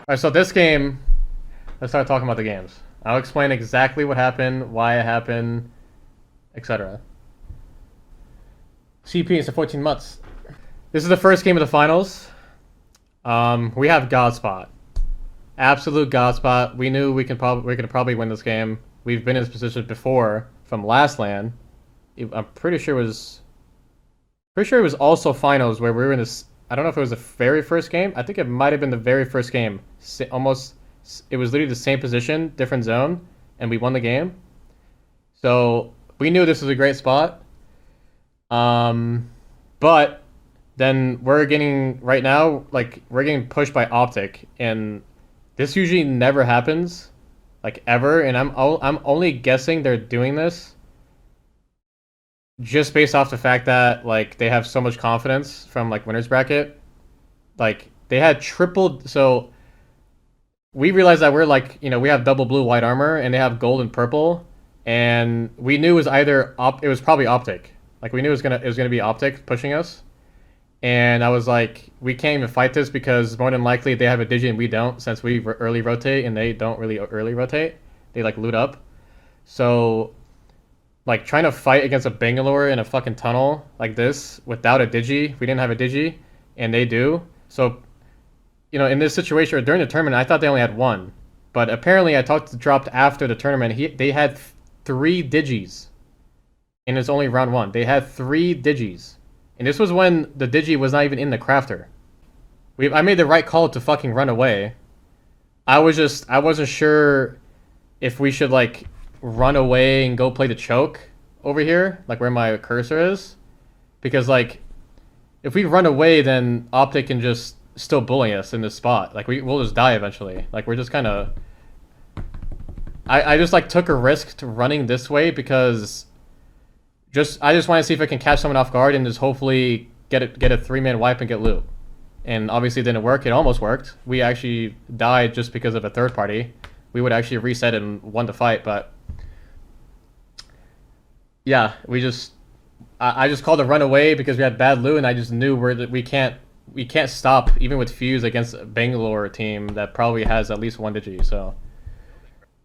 Alright, so this game, let's start talking about the games. I'll explain exactly what happened, why it happened, etc. CP is the 14 months. This is the first game of the finals. We have Godspot. Absolute Godspot. We knew we could probably win this game. We've been in this position before from last LAN. I'm pretty sure it was also finals where we were in this. I don't know if it was the very first game. I think it might have been the very first game. Almost, it was literally the same position, different zone, and we won the game. So we knew this was a great spot. But then we're getting right now, like we're getting pushed by Optic, and this usually never happens, like ever. And I'm only guessing they're doing this just based off the fact that like they have so much confidence from like winners bracket. Like they had triple, so we realized that we're like, we have double blue white armor and they have gold and purple, and we knew it was it was probably Optic. Like we knew it was gonna be Optic pushing us. And I was like, we can't even fight this because more than likely they have a Digi and we don't, since we early rotate and they don't really early rotate. They like loot up. So like trying to fight against a Bangalore in a fucking tunnel like this without a Digi, we didn't have a Digi and they do. So, in this situation or during the tournament, I thought they only had one. But apparently I talked to Dropped after the tournament, they had 3 Digis. And it's only round 1. They had 3 Digis. And this was when the Digi was not even in the crafter. I made the right call to fucking run away. I wasn't sure if we should like run away and go play the choke over here, like where my cursor is. Because like, if we run away, then Optic can just still bully us in this spot. Like we'll just die eventually. Like we're just kind of... I just like took a risk to running this way because... I just want to see if I can catch someone off guard and just hopefully get a 3-man wipe and get loot. And obviously it didn't work. It almost worked. We actually died just because of a third party. We would actually reset and won the fight, but yeah, I just called a run away because we had bad loot, and I just knew we can't stop even with Fuse against a Bangalore team that probably has at least 1 Digi. So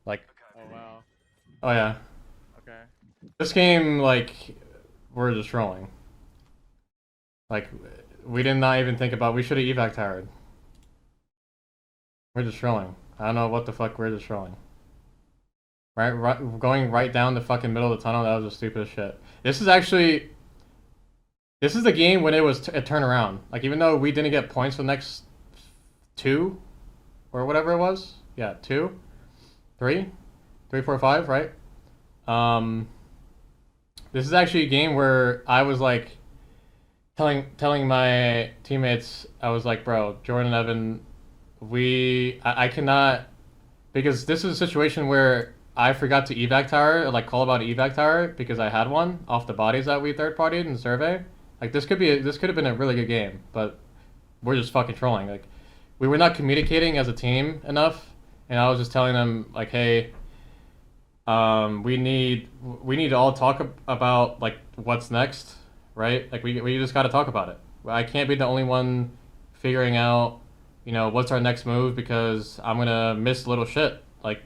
like, Oh wow. oh yeah. Okay. This game, like, we're just trolling. Like, we did not even think about... We should have evac towered. We're just trolling. I don't know what the fuck, we're just trolling. Right, going right down the fucking middle of the tunnel, that was the stupidest shit. This is actually... This is the game when it was a turnaround. Like, even though we didn't get points for the next 2, or whatever it was. Yeah, 2, 3, 4, 5, right? This is actually a game where I was like telling my teammates, I was like, bro, Jordan, Evan, I cannot, because this is a situation where I forgot to evac tower, or like call about an evac tower because I had one off the bodies that we third partied in the survey. Like this could have been a really good game, but we're just fucking trolling. Like we were not communicating as a team enough, and I was just telling them like, hey, we need to all talk about like what's next, right? Like we just got to talk about it. I can't be the only one figuring out, what's our next move because I'm gonna miss little shit like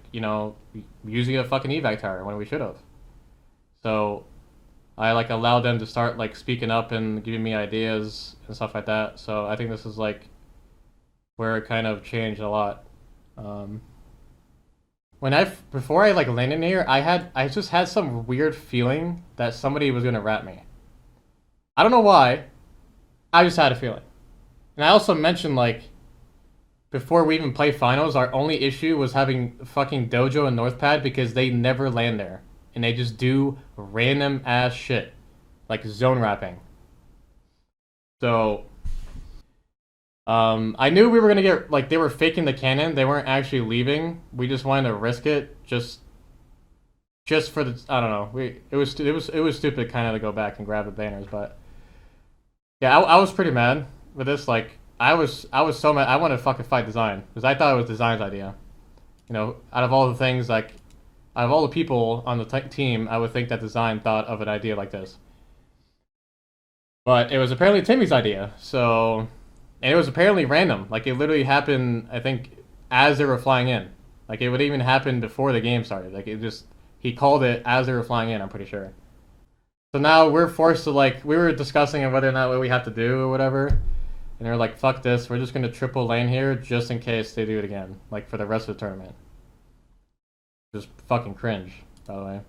using a fucking evac tower when we should have. So I like allowed them to start like speaking up and giving me ideas and stuff like that. So I think this is like where it kind of changed a lot. Before I like landed here, I just had some weird feeling that somebody was gonna rat me. I don't know why. I just had a feeling. And I also mentioned like before we even play finals, our only issue was having fucking Dojo and Northpad because they never land there. And they just do random ass shit. Like zone wrapping. So I knew we were gonna get like they were faking the cannon. They weren't actually leaving. We just wanted to risk it, just for the I don't know. It was stupid kind of to go back and grab the banners, but yeah, I was pretty mad with this. Like I was so mad. I wanted to fucking fight design because I thought it was design's idea. Out of all the things, like out of all the people on the team, I would think that design thought of an idea like this. But it was apparently Timmy's idea. So. And it was apparently random. Like, it literally happened, I think, as they were flying in. Like it would even happen before the game started. Like it just he called it as they were flying in. I'm pretty sure. So now we're forced to like we were discussing whether or not what we have to do or whatever, and they're like, "Fuck this! We're just gonna triple lane here just in case they do it again, like for the rest of the tournament." Just fucking cringe, by the way.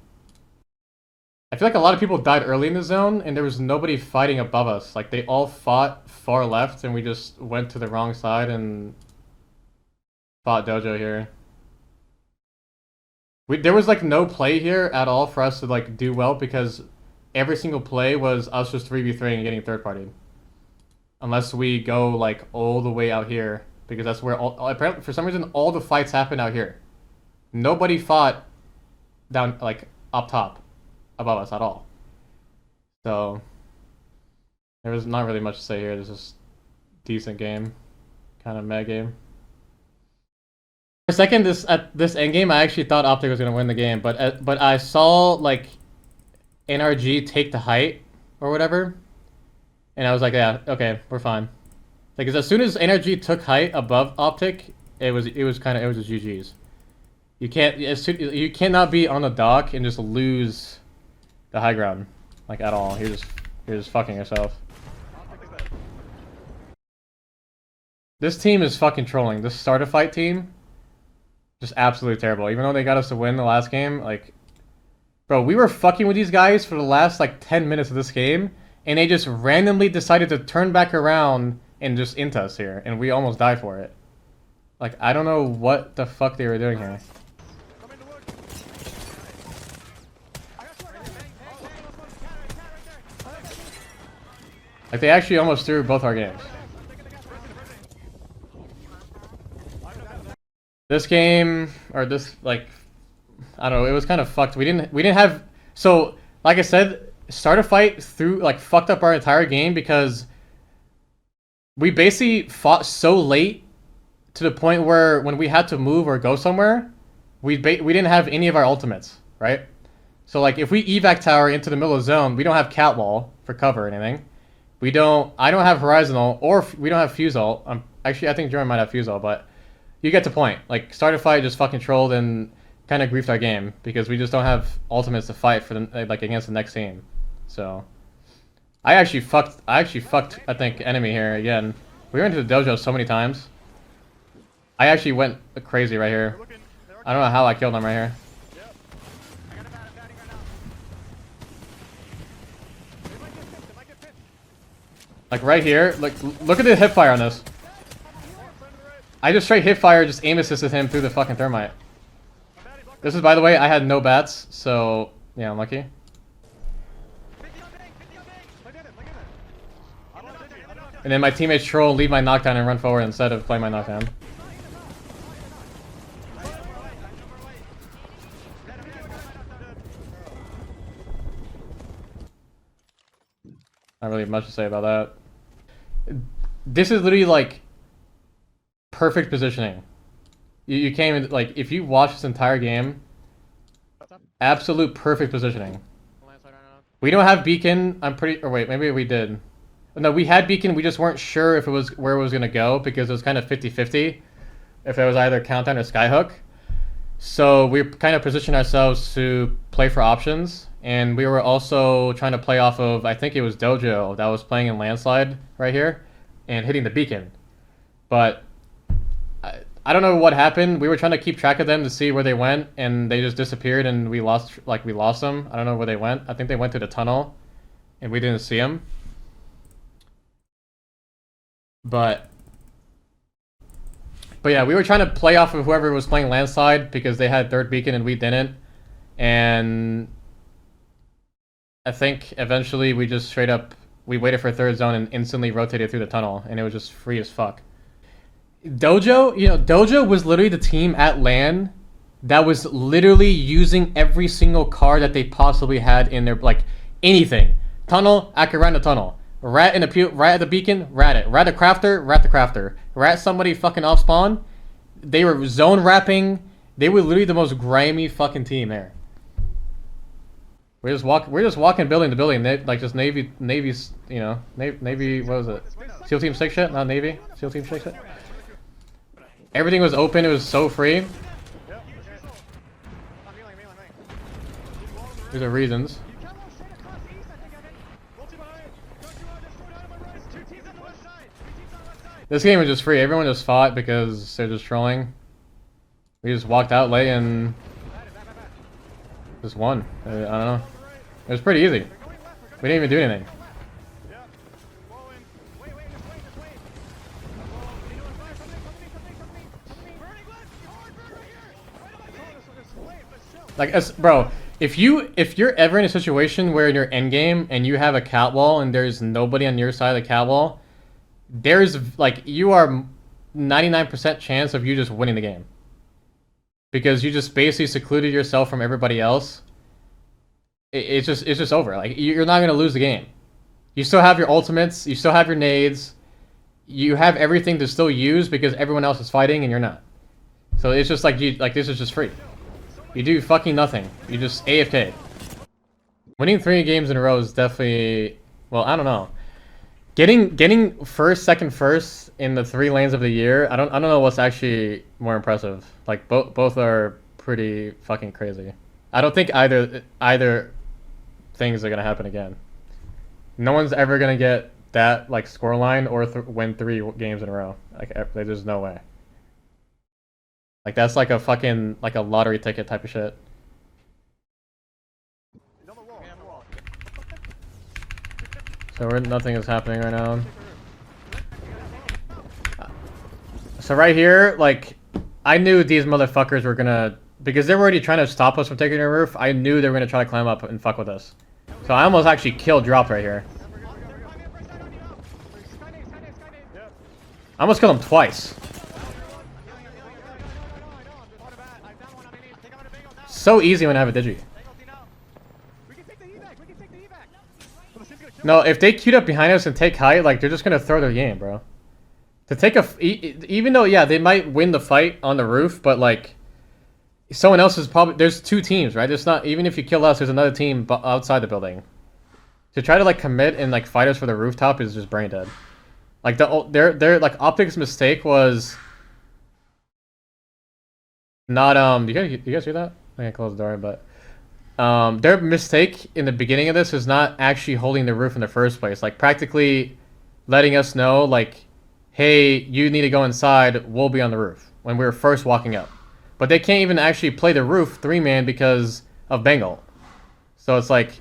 I feel like a lot of people died early in the zone, and there was nobody fighting above us. Like, they all fought far left, and we just went to the wrong side and fought Dojo here. There was, like, no play here at all for us to, like, do well, because every single play was us just 3v3 and getting third-partied. Unless we go, like, all the way out here, because that's where, apparently, for some reason, all the fights happen out here. Nobody fought down, like, up top above us at all. So there was not really much to say here. This is decent game, kind of meh game. For a second, at this end game, I actually thought Optic was gonna win the game, but I saw like NRG take the height or whatever, and I was like, yeah, okay, we're fine. Like, 'cause as soon as NRG took height above Optic, it was just GG's. You cannot be on the dock and just lose the high ground, like, at all. You're just fucking yourself. This team is fucking trolling. This starter fight team, just absolutely terrible. Even though they got us to win the last game, like, bro, we were fucking with these guys for the last like 10 minutes of this game, and they just randomly decided to turn back around and just int us here, and we almost died for it. Like, I don't know what the fuck they were doing here. Like, they actually almost threw both our games. This game, or this, like, I don't know, it was kind of fucked. We didn't have, so, like I said, start a fight through, like, fucked up our entire game because we basically fought so late to the point where when we had to move or go somewhere, we didn't have any of our ultimates, right? So, like, if we evac tower into the middle of the zone, we don't have cat wall for cover or anything. I don't have Horizontal, or we don't have Fuse ult. Actually, I think Jordan might have Fuse ult, but you get the point. Like, Starter Fight just fucking trolled and kind of griefed our game because we just don't have ultimates to fight for the, like, against the next team. So, I actually fucked, I think, enemy here again. We went to the dojo so many times. I actually went crazy right here. I don't know how I killed him right here. Like right here, like look at the hipfire on this. I just straight hipfire, just aim assisted him through the fucking thermite. This is, by the way, I had no bats, so yeah, I'm lucky. And then my teammates troll, leave my knockdown and run forward instead of playing my knockdown. Not really much to say about that. This is literally like perfect positioning. You came in, like, if you watch this entire game, absolute perfect positioning. We don't have beacon. Or wait, maybe we did. No, we had beacon. We just weren't sure if it was where it was gonna go because it was kind of 50-50. If it was either countdown or skyhook. So we kind of positioned ourselves to play for options. And we were also trying to play off of, I think it was Dojo that was playing in Landslide right here and hitting the beacon. But I don't know what happened. We were trying to keep track of them to see where they went, and they just disappeared, and we lost them. I don't know where they went. I think they went to the tunnel, and we didn't see them. But yeah, we were trying to play off of whoever was playing Landslide because they had third beacon and we didn't. And I think eventually we just straight up, we waited for third zone and instantly rotated through the tunnel, and it was just free as fuck. Dojo, you know, Dojo was literally the team at LAN that was literally using every single card that they possibly had in their, like, anything. Tunnel, I could rat in the tunnel. Rat at the beacon, rat it. Rat the crafter. Rat somebody fucking off spawn. They were zone wrapping. They were literally the most grimy fucking team there. We're just walking building to building, like just Navy's, you know, Navy, what was it? SEAL Team 6 shit? Not Navy? SEAL Team 6 shit? Everything was open. It was so free. These are reasons. This game was just free. Everyone just fought because they're just trolling. We just walked out late and just won. I don't know. It was pretty easy. We didn't even do anything. Like, bro, if you're ever in a situation where in your endgame and you have a cat wall and there's nobody on your side of the cat wall, there's like you are 99% chance of you just winning the game because you just basically secluded yourself from everybody else. It's just over. Like you're not gonna lose the game. You still have your ultimates. You still have your nades. You have everything to still use because everyone else is fighting and you're not. So it's just like this is just free. You do fucking nothing. You just AFK. Winning 3 games in a row is definitely, well, I don't know. Getting first, second, first in the 3 lanes of the year. I don't know what's actually more impressive. Like both are pretty fucking crazy. I don't think either things are gonna happen again. No one's ever gonna get that like scoreline or win 3 games in a row. Like there's no way. Like that's like a fucking like a lottery ticket type of shit. So nothing is happening right now. So right here, like I knew these motherfuckers were gonna, because they were already trying to stop us from taking the roof. I knew they were gonna try to climb up and fuck with us. So I almost actually killed dropped right here. I almost killed him twice. So easy when I have a digi. No, if they queued up behind us and take height, like they're just gonna throw their game, bro. To take even though yeah they might win the fight on the roof, but like someone else is probably, there's 2 teams, right? There's not, even if you kill us, there's another team outside the building. To try to like commit and like fight us for the rooftop is just brain dead. Like their like optics mistake was not you guys hear that? I can't close the door, but their mistake in the beginning of this is not actually holding the roof in the first place. Like practically letting us know like, hey, you need to go inside, we'll be on the roof when we were first walking up. But they can't even actually play the roof 3-man because of Bengal. So it's like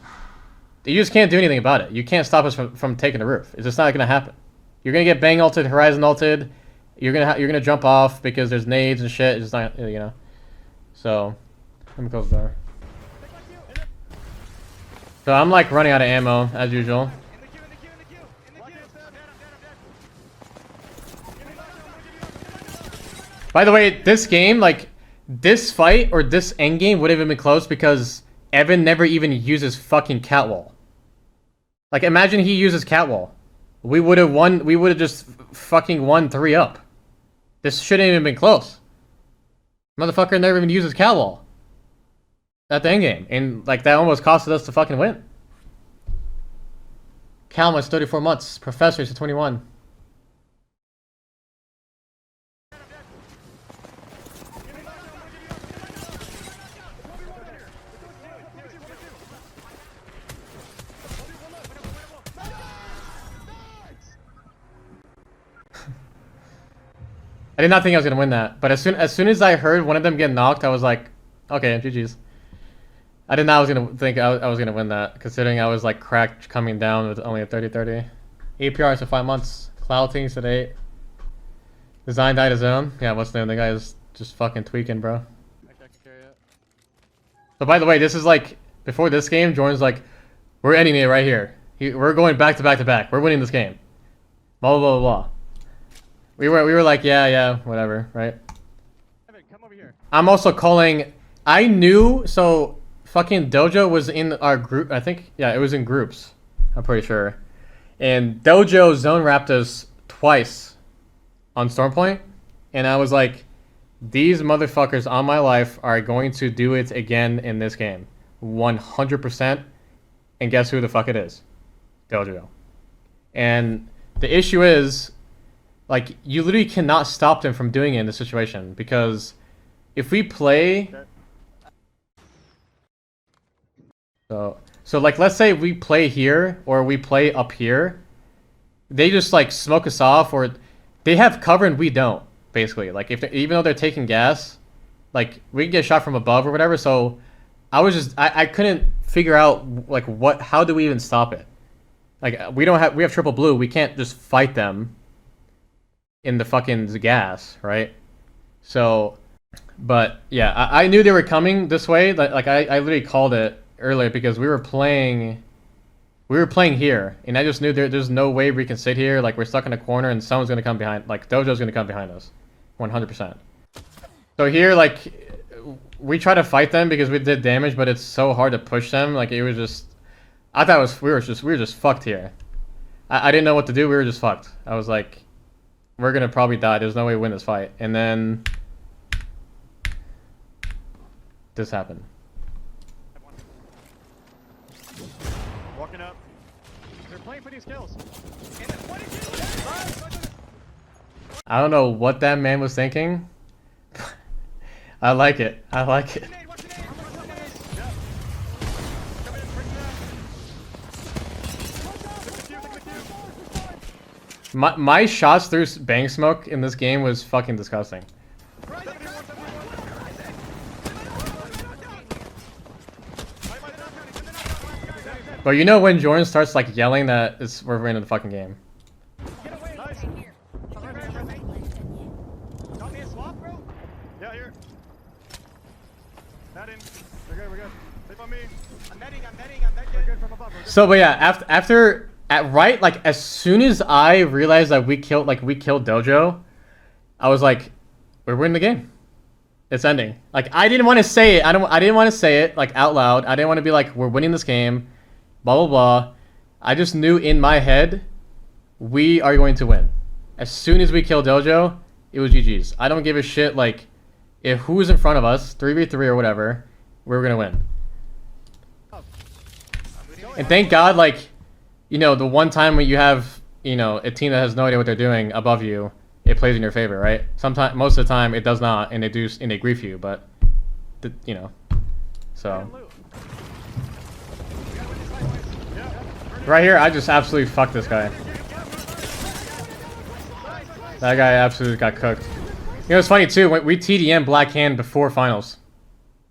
you just can't do anything about it. You can't stop us from taking the roof. It's just not gonna happen. You're gonna get bang ulted, horizon ulted. You're gonna jump off because there's nades and shit. It's just not, you know. So let me close the door. So I'm like running out of ammo as usual. By the way, this game, like this fight or this end game would have been close because Evan never even uses fucking catwall. Like imagine he uses catwall. We would have won. We would have just fucking won 3 up. This shouldn't even been close. Motherfucker never even uses catwall at the end game, and like that almost costed us to fucking win. Calm was 34 months. Professors to 21. I did not think I was gonna win that, but as soon as I heard one of them get knocked, I was like, okay, GG's. I did not was gonna think I was gonna win that, considering I was like cracked coming down with only a 30-30. APRs for 5 months. Cloud things at 8. Design died his own. Yeah, what's the name? The guy is just fucking tweaking, bro. So by the way, this is like before this game. Jordan's like, we're ending it right here. We're going back to back to back. We're winning this game. Blah blah blah blah. We were like, yeah, whatever, right? Evan, come over here. I'm also calling. I knew, so fucking Dojo was in our group. I think, yeah, it was in groups. I'm pretty sure. And Dojo zone wrapped us twice on Stormpoint, and I was like, these motherfuckers on my life are going to do it again in this game, 100%. And guess who the fuck it is? Dojo. And the issue is, like you literally cannot stop them from doing it in this situation, because if we play, so like let's say we play here or we play up here, they just like smoke us off, or they have cover and we don't. Basically, like if even though they're taking gas, like we can get shot from above or whatever. So I couldn't figure out like how do we even stop it? Like we have triple blue. We can't just fight them in the fucking gas, right? So, but yeah, I knew they were coming this way. Like I literally called it earlier because we were playing here, and I just knew there's no way we can sit here. Like we're stuck in a corner, and someone's gonna come behind. Like Dojo's gonna come behind us, 100%. So here, like we try to fight them because we did damage, but it's so hard to push them. Like it was just, I thought we were just fucked here. I didn't know what to do. We were just fucked. I was like, we're gonna probably die. There's no way we win this fight. And then this happened. Walking up. They're playing for these kills. I don't know what that man was thinking. I like it. I like it. My shots through bang smoke in this game was fucking disgusting. But you know when Jordan starts like yelling that we're in the fucking game. So, but yeah, as soon as I realized that we killed Dojo, I was like, we're winning the game. It's ending. Like I didn't want to say it. I didn't want to say it like out loud. I didn't want to be like, we're winning this game, blah blah blah. I just knew in my head, we are going to win. As soon as we kill Dojo, it was GG's. I don't give a shit like if who's in front of us, 3v3 or whatever, we're gonna win. And thank God, like, you know, the one time when you have, you know, a team that has no idea what they're doing above you, it plays in your favor, right? Sometimes, most of the time, it does not, and they grief you. But, you know, so right here, I just absolutely fucked this guy. That guy absolutely got cooked. You know, it's funny too. We TDM Black Hand before finals.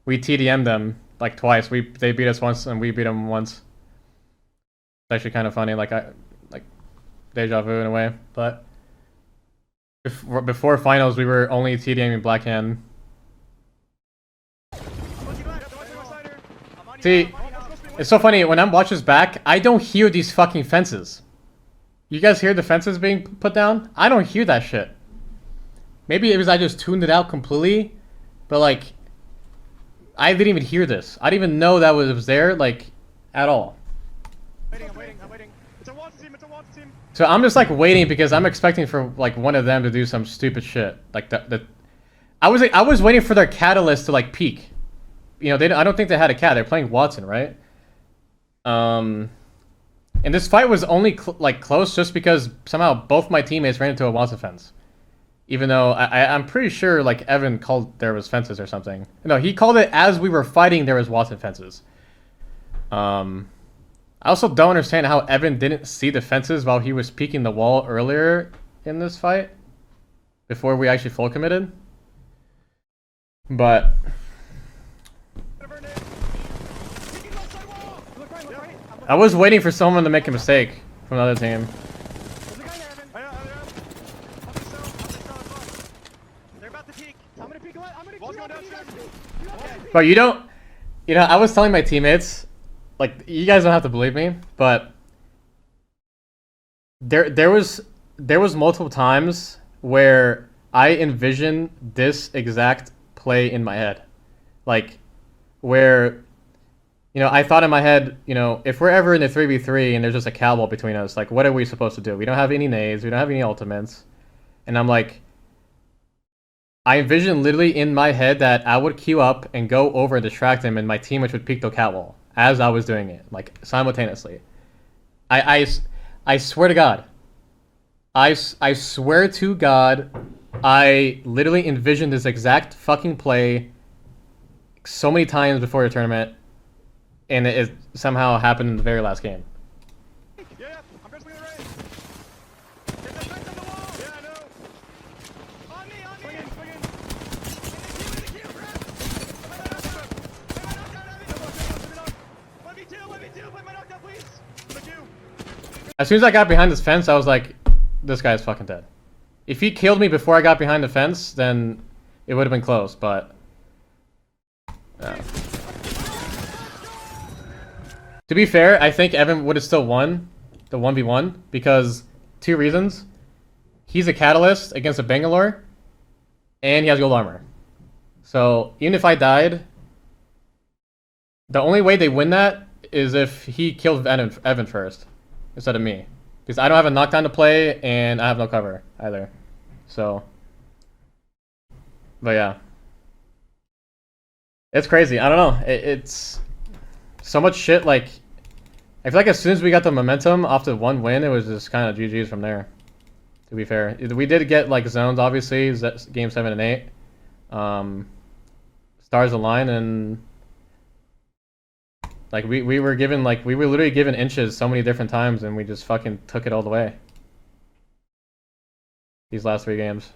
We TDM'd them like twice. They beat us once, and we beat them once. It's actually kind of funny, like deja vu in a way. But before finals, we were only TDMing Black Hand. See, it's so funny when I'm watching this back. I don't hear these fucking fences. You guys hear the fences being put down? I don't hear that shit. Maybe it was I just tuned it out completely, but like, I didn't even hear this. I didn't even know that was there, like, at all. I'm waiting. It's a water team. So I'm just like waiting because I'm expecting for like one of them to do some stupid shit. Like I was waiting for their catalyst to like peak. You know, I don't think they had a cat. They're playing Watson, right? And this fight was only close just because somehow both my teammates ran into a Watson fence. Even though I'm pretty sure like Evan called there was fences or something. No, he called it as we were fighting there was Watson fences. I also don't understand how Evan didn't see the fences while he was peeking the wall earlier in this fight. Before we actually full committed. But I was waiting for someone to make a mistake from the other team. But you don't, you know, I was telling my teammates, like, you guys don't have to believe me, but there was multiple times where I envisioned this exact play in my head, like, where, you know, I thought in my head, you know, if we're ever in a 3v3 and there's just a cowbell between us, like, what are we supposed to do? We don't have any nades, we don't have any ultimates, and I'm like, I envisioned literally in my head that I would queue up and go over and distract him, and my teammates would peek the catwall as I was doing it, like simultaneously. I swear to God, I swear to God, I literally envisioned this exact fucking play so many times before the tournament, and it somehow happened in the very last game. Yeah, I'm just swinging the raid. Get the fence on the wall. Yeah, I know. On me, on me. Swinging. As soon as I got behind this fence, I was like, this guy's fucking dead. If he killed me before I got behind the fence, then it would have been close, but... To be fair, I think Evan would have still won the 1v1 because 2 reasons. He's a catalyst against a Bangalore, and he has gold armor. So even if I died, the only way they win that is if he killed Evan first instead of me. Because I don't have a knockdown to play, and I have no cover either. So, but yeah. It's crazy. I don't know. It's so much shit. Like, I feel like as soon as we got the momentum off the 1 win, it was just kind of GG's from there. To be fair, we did get like zones, obviously, game 7 and 8. Stars align, and like we were given we were literally given inches so many different times, and we just fucking took it all the way. These last 3 games.